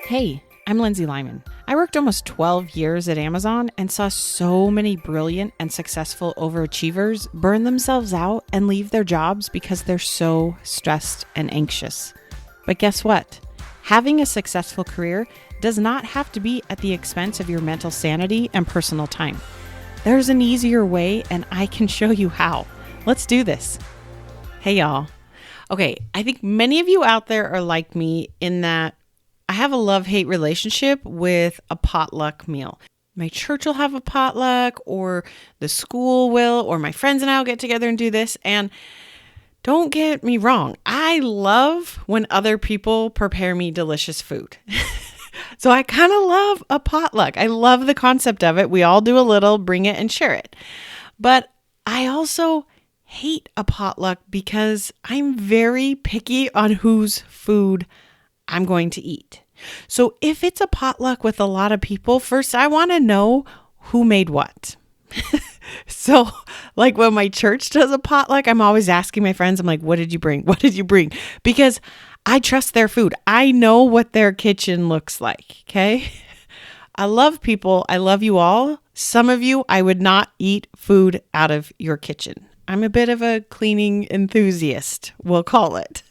Hey, I'm Lindsay Lyman. I worked almost 12 years at Amazon and saw so many brilliant and successful overachievers burn themselves out and leave their jobs because they're so stressed and anxious. But guess what? Having a successful career does not have to be at the expense of your mental sanity and personal time. There's an easier way, and I can show you how. Let's do this. Hey, y'all. Okay, I think many of you out there are like me in that I have a love-hate relationship with a potluck meal. My church will have a potluck, or the school will, or my friends and I will get together and do this. And don't get me wrong, I love when other people prepare me delicious food. So I kind of love a potluck. I love the concept of it. We all do a little, bring it and share it. But I also hate a potluck because I'm very picky on whose food I'm going to eat. So if it's a potluck with a lot of people, first I want to know who made what. So like when my church does a potluck, I'm always asking my friends, I'm like, what did you bring? What did you bring? Because I trust their food. I know what their kitchen looks like. Okay. I love people. I love you all. Some of you, I would not eat food out of your kitchen. I'm a bit of a cleaning enthusiast, we'll call it.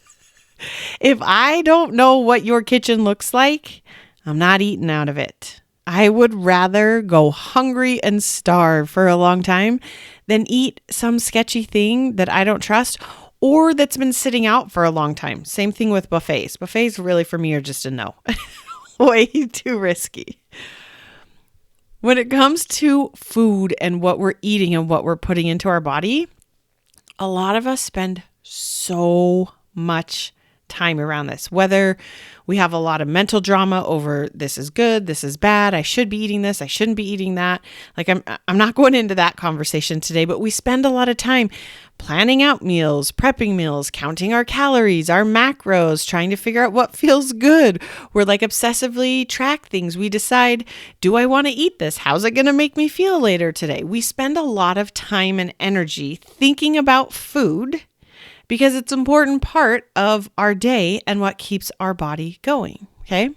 If I don't know what your kitchen looks like, I'm not eating out of it. I would rather go hungry and starve for a long time than eat some sketchy thing that I don't trust or that's been sitting out for a long time. Same thing with buffets. Buffets really for me are just a no. Way too risky. When it comes to food and what we're eating and what we're putting into our body, a lot of us spend so much time around this, whether we have a lot of mental drama over this is good, this is bad, I should be eating this, I shouldn't be eating that. Like I'm not going into that conversation today, but we spend a lot of time planning out meals, prepping meals, counting our calories, our macros, trying to figure out what feels good. We're like obsessively track things. We decide, do I want to eat this? How's it going to make me feel later today? We spend a lot of time and energy thinking about food because it's an important part of our day and what keeps our body going, okay?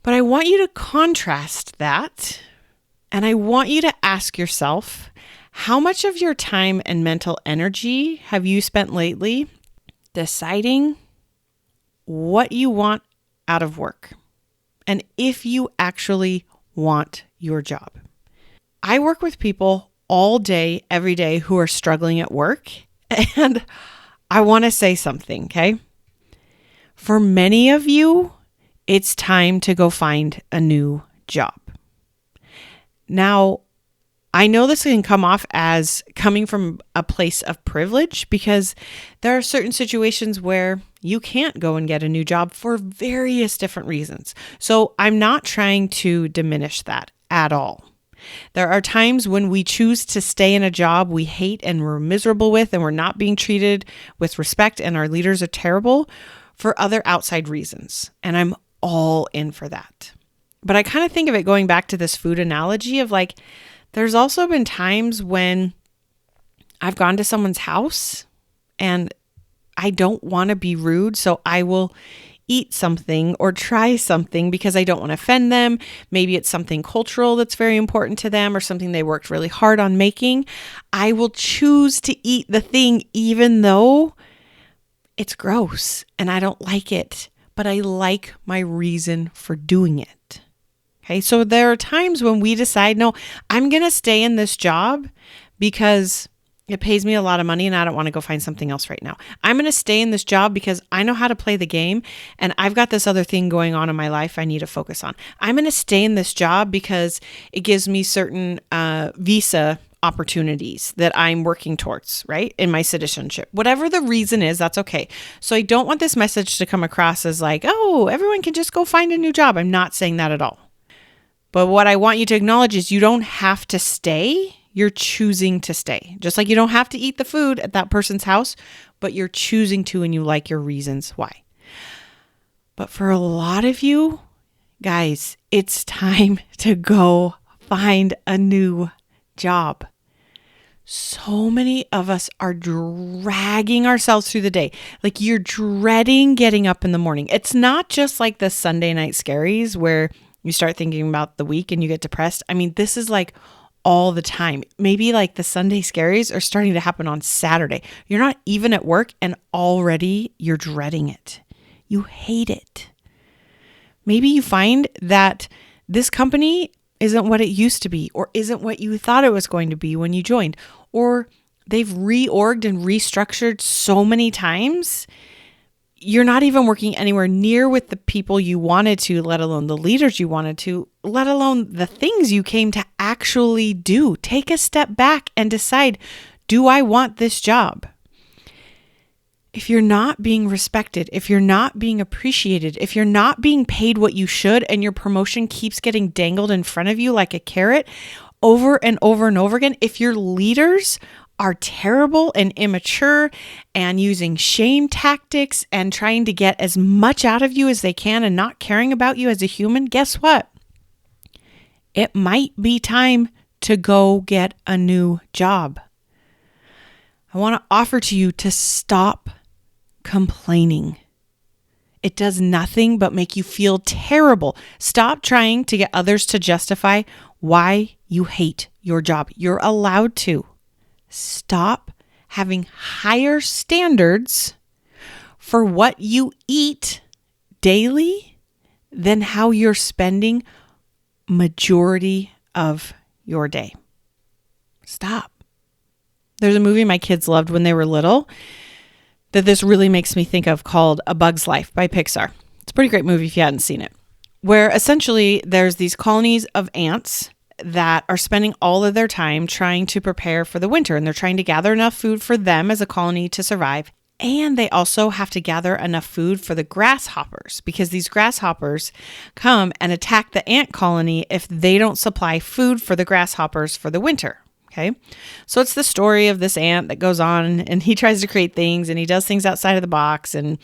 But I want you to contrast that, and I want you to ask yourself, how much of your time and mental energy have you spent lately deciding what you want out of work and if you actually want your job? I work with people all day, every day who are struggling at work. And I want to say something, okay? For many of you, it's time to go find a new job. Now, I know this can come off as coming from a place of privilege because there are certain situations where you can't go and get a new job for various different reasons. So I'm not trying to diminish that at all. There are times when we choose to stay in a job we hate and we're miserable with and we're not being treated with respect and our leaders are terrible for other outside reasons. And I'm all in for that. But I kind of think of it going back to this food analogy of like, there's also been times when I've gone to someone's house and I don't want to be rude, so I will eat something or try something because I don't want to offend them. Maybe it's something cultural that's very important to them or something they worked really hard on making. I will choose to eat the thing even though it's gross and I don't like it, but I like my reason for doing it. Okay, so there are times when we decide, no, I'm going to stay in this job because it pays me a lot of money and I don't want to go find something else right now. I'm going to stay in this job because I know how to play the game and I've got this other thing going on in my life I need to focus on. I'm going to stay in this job because it gives me certain visa opportunities that I'm working towards, right? In my citizenship. Whatever the reason is, that's okay. So I don't want this message to come across as like, oh, everyone can just go find a new job. I'm not saying that at all. But what I want you to acknowledge is you don't have to stay. You're choosing to stay. Just like you don't have to eat the food at that person's house, but you're choosing to and you like your reasons why. But for a lot of you, guys, it's time to go find a new job. So many of us are dragging ourselves through the day. Like you're dreading getting up in the morning. It's not just like the Sunday night scaries where you start thinking about the week and you get depressed. I mean, this is like all the time. Maybe like the Sunday scaries are starting to happen on Saturday. You're not even at work and already you're dreading it. You hate it. Maybe you find that this company isn't what it used to be, or isn't what you thought it was going to be when you joined, or they've reorged and restructured so many times, you're not even working anywhere near with the people you wanted to, let alone the leaders you wanted to, let alone the things you came to actually do. Take a step back and decide, do I want this job? If you're not being respected, if you're not being appreciated, if you're not being paid what you should, and your promotion keeps getting dangled in front of you like a carrot over and over and over again, if your leaders are terrible and immature and using shame tactics and trying to get as much out of you as they can and not caring about you as a human, guess what? It might be time to go get a new job. I want to offer to you to stop complaining. It does nothing but make you feel terrible. Stop trying to get others to justify why you hate your job. You're allowed to. Stop having higher standards for what you eat daily than how you're spending majority of your day. Stop. There's a movie my kids loved when they were little that this really makes me think of called A Bug's Life by Pixar. It's a pretty great movie if you hadn't seen it, where essentially there's these colonies of ants that are spending all of their time trying to prepare for the winter, and they're trying to gather enough food for them as a colony to survive. And they also have to gather enough food for the grasshoppers, because these grasshoppers come and attack the ant colony if they don't supply food for the grasshoppers for the winter. Okay. So it's the story of this ant that goes on and he tries to create things and he does things outside of the box, and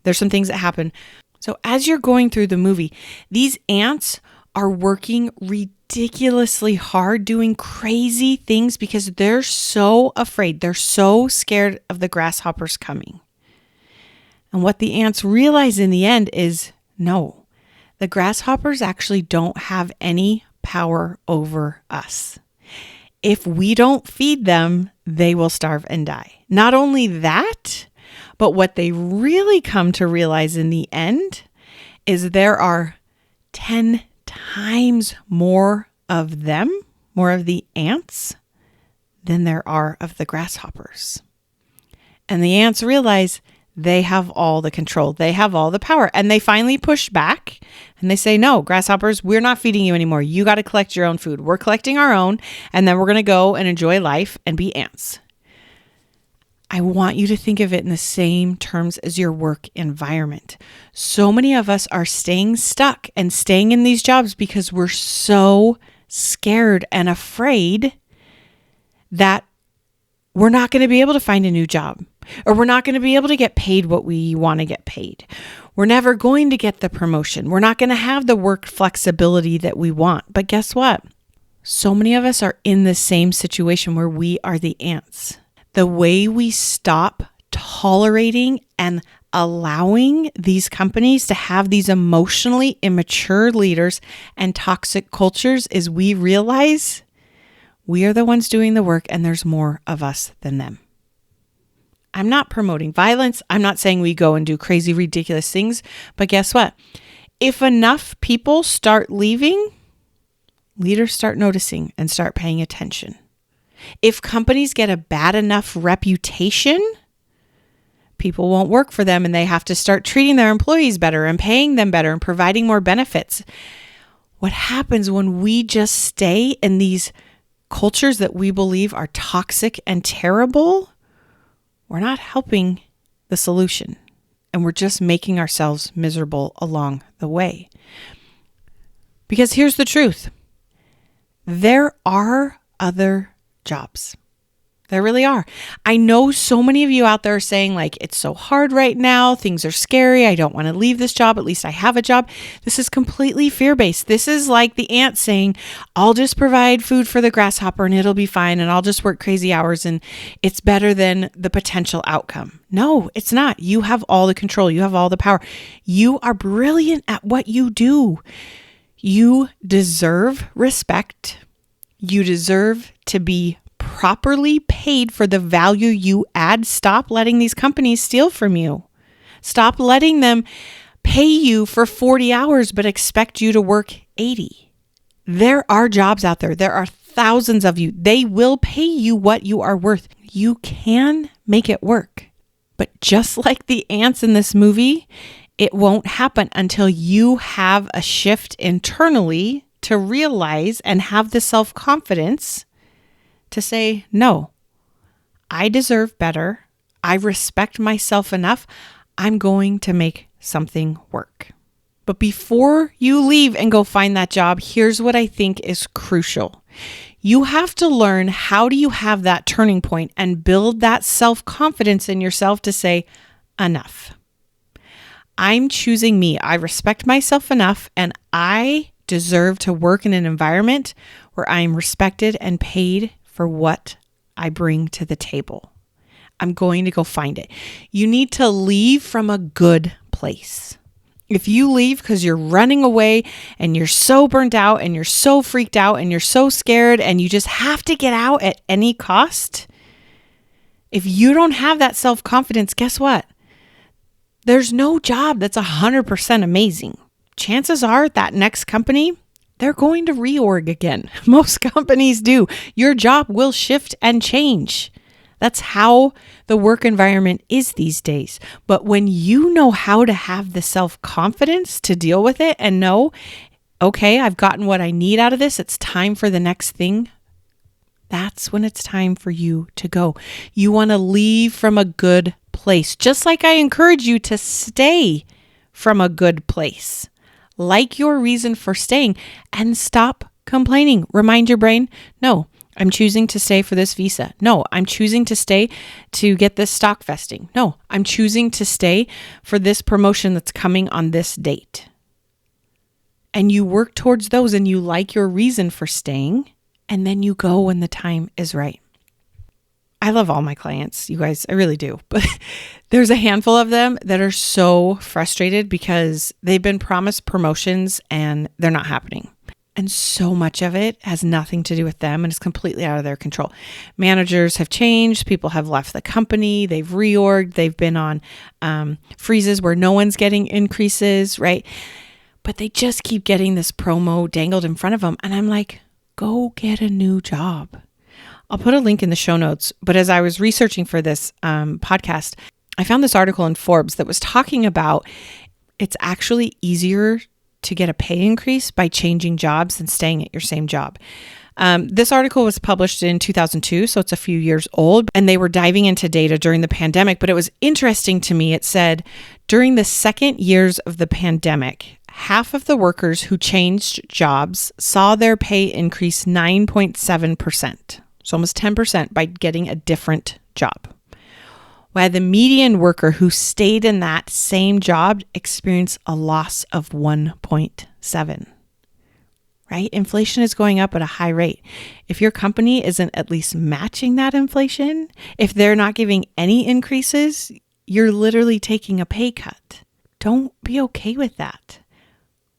there's some things that happen. So as you're going through the movie, these ants are working ridiculously hard, doing crazy things because they're so afraid. They're so scared of the grasshoppers coming. And what the ants realize in the end is, no, the grasshoppers actually don't have any power over us. If we don't feed them, they will starve and die. Not only that, but what they really come to realize in the end is there are 10 times more of them, more of the ants, than there are of the grasshoppers. And the ants realize they have all the control. They have all the power. And they finally push back and they say, no, grasshoppers, we're not feeding you anymore. You got to collect your own food. We're collecting our own. And then we're going to go and enjoy life and be ants. I want you to think of it in the same terms as your work environment. So many of us are staying stuck and staying in these jobs because we're so scared and afraid that we're not going to be able to find a new job, or we're not going to be able to get paid what we want to get paid. We're never going to get the promotion. We're not going to have the work flexibility that we want. But guess what? So many of us are in the same situation where we are the ants. The way we stop tolerating and allowing these companies to have these emotionally immature leaders and toxic cultures is we realize we are the ones doing the work and there's more of us than them. I'm not promoting violence. I'm not saying we go and do crazy, ridiculous things. But guess what? If enough people start leaving, leaders start noticing and start paying attention. If companies get a bad enough reputation, people won't work for them and they have to start treating their employees better and paying them better and providing more benefits. What happens when we just stay in these cultures that we believe are toxic and terrible? We're not helping the solution, and we're just making ourselves miserable along the way. Because here's the truth. There are other jobs. There really are. I know so many of you out there are saying like, it's so hard right now. Things are scary. I don't want to leave this job. At least I have a job. This is completely fear-based. This is like the ant saying, I'll just provide food for the grasshopper and it'll be fine. And I'll just work crazy hours and it's better than the potential outcome. No, it's not. You have all the control. You have all the power. You are brilliant at what you do. You deserve respect. You deserve to be properly paid for the value you add. Stop letting these companies steal from you. Stop letting them pay you for 40 hours but expect you to work 80. There are jobs out there. There are thousands of you. They will pay you what you are worth. You can make it work. But just like the ants in this movie, it won't happen until you have a shift internally to realize and have the self-confidence to say, no, I deserve better. I respect myself enough. I'm going to make something work. But before you leave and go find that job, here's what I think is crucial. You have to learn, how do you have that turning point and build that self-confidence in yourself to say, enough. I'm choosing me. I respect myself enough and I deserve to work in an environment where I'm respected and paid for what I bring to the table. I'm going to go find it. You need to leave from a good place. If you leave because you're running away and you're so burnt out and you're so freaked out and you're so scared and you just have to get out at any cost, if you don't have that self-confidence, guess what? There's no job that's 100% amazing. Chances are that next company, they're going to reorg again. Most companies do. Your job will shift and change. That's how the work environment is these days. But when you know how to have the self-confidence to deal with it and know, okay, I've gotten what I need out of this, it's time for the next thing, that's when it's time for you to go. You want to leave from a good place, just like I encourage you to stay from a good place. Like your reason for staying and stop complaining. Remind your brain, no, I'm choosing to stay for this visa. No, I'm choosing to stay to get this stock vesting. No, I'm choosing to stay for this promotion that's coming on this date. And you work towards those and you like your reason for staying, and then you go when the time is right. I love all my clients, you guys, I really do. But there's a handful of them that are so frustrated because they've been promised promotions and they're not happening. And so much of it has nothing to do with them and is completely out of their control. Managers have changed. People have left the company. They've reorged. They've been on freezes where no one's getting increases, right? But they just keep getting this promo dangled in front of them. And I'm like, go get a new job. I'll put a link in the show notes. But as I was researching for this podcast, I found this article in Forbes that was talking about it's actually easier to get a pay increase by changing jobs than staying at your same job. This article was published in 2002, so it's a few years old, and they were diving into data during the pandemic, but it was interesting to me. It said, during the second years of the pandemic, half of the workers who changed jobs saw their pay increase 9.7%, so almost 10% by getting a different job. While the median worker who stayed in that same job experienced a loss of 1.7, right? Inflation is going up at a high rate. If your company isn't at least matching that inflation, if they're not giving any increases, you're literally taking a pay cut. Don't be okay with that.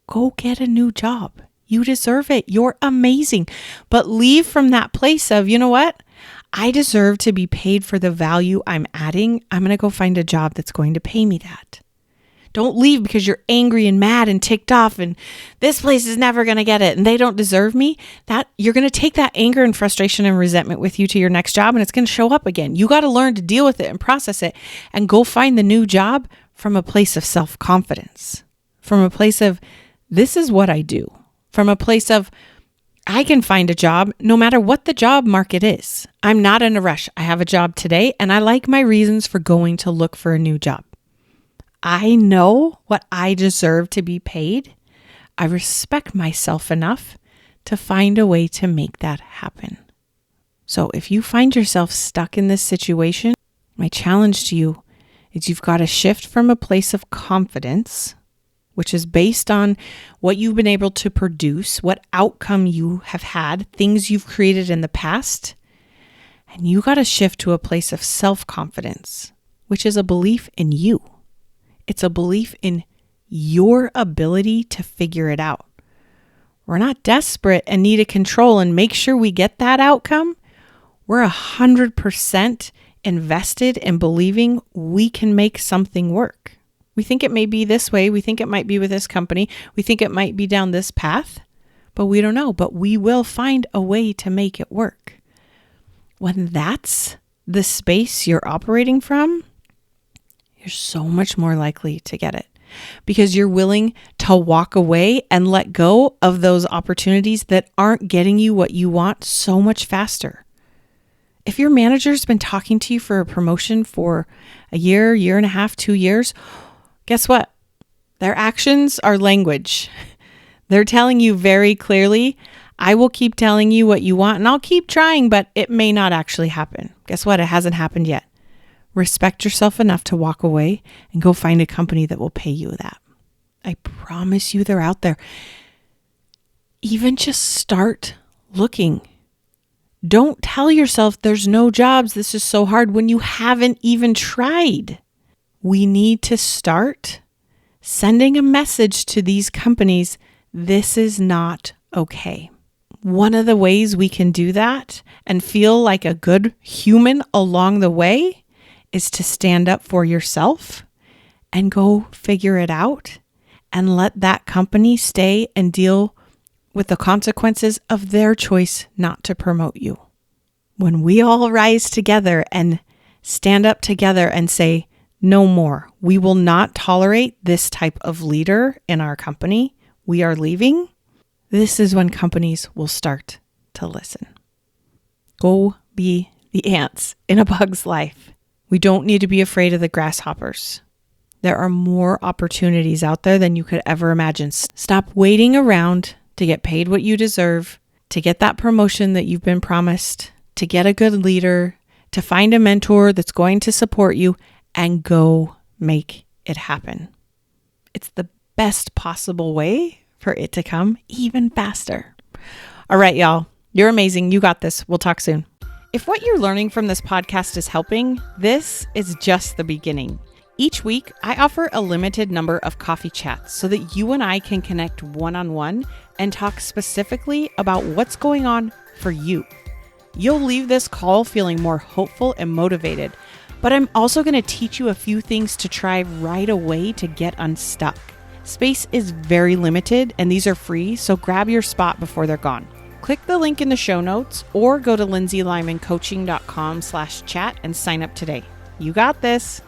Go get a new job. You deserve it. You're amazing. But leave from that place of, you know what? I deserve to be paid for the value I'm adding. I'm going to go find a job that's going to pay me that. Don't leave because you're angry and mad and ticked off and this place is never going to get it and they don't deserve me. That you're going to take that anger and frustration and resentment with you to your next job and it's going to show up again. You got to learn to deal with it and process it and go find the new job from a place of self-confidence, from a place of this is what I do, from a place of I can find a job no matter what the job market is. I'm not in a rush. I have a job today and I like my reasons for going to look for a new job. I know what I deserve to be paid. I respect myself enough to find a way to make that happen. So if you find yourself stuck in this situation, my challenge to you is you've got to shift from a place of confidence, which is based on what you've been able to produce, what outcome you have had, things you've created in the past. And you got to shift to a place of self-confidence, which is a belief in you. It's a belief in your ability to figure it out. We're not desperate and need a control and make sure we get that outcome. We're 100% invested in believing we can make something work. We think it may be this way. We think it might be with this company. We think it might be down this path, but we don't know. But we will find a way to make it work. When that's the space you're operating from, you're so much more likely to get it because you're willing to walk away and let go of those opportunities that aren't getting you what you want so much faster. If your manager's been talking to you for a promotion for a year, year and a half, 2 years, guess what? Their actions are language. They're telling you very clearly, I will keep telling you what you want and I'll keep trying, but it may not actually happen. Guess what? It hasn't happened yet. Respect yourself enough to walk away and go find a company that will pay you that. I promise you they're out there. Even just start looking. Don't tell yourself there's no jobs, this is so hard when you haven't even tried. We need to start sending a message to these companies, this is not okay. One of the ways we can do that and feel like a good human along the way is to stand up for yourself and go figure it out and let that company stay and deal with the consequences of their choice not to promote you. When we all rise together and stand up together and say, no more, we will not tolerate this type of leader in our company, we are leaving, this is when companies will start to listen. Go be the ants in a bug's life. We don't need to be afraid of the grasshoppers. There are more opportunities out there than you could ever imagine. Stop waiting around to get paid what you deserve, to get that promotion that you've been promised, to get a good leader, to find a mentor that's going to support you, and go make it happen. It's the best possible way for it to come even faster. All right, y'all. You're amazing. You got this. We'll talk soon. If what you're learning from this podcast is helping, this is just the beginning. Each week, I offer a limited number of coffee chats so that you and I can connect one-on-one and talk specifically about what's going on for you. You'll leave this call feeling more hopeful and motivated, but I'm also going to teach you a few things to try right away to get unstuck. Space is very limited and these are free, so grab your spot before they're gone. Click the link in the show notes or go to lindsaylymancoaching.com/chat and sign up today. You got this.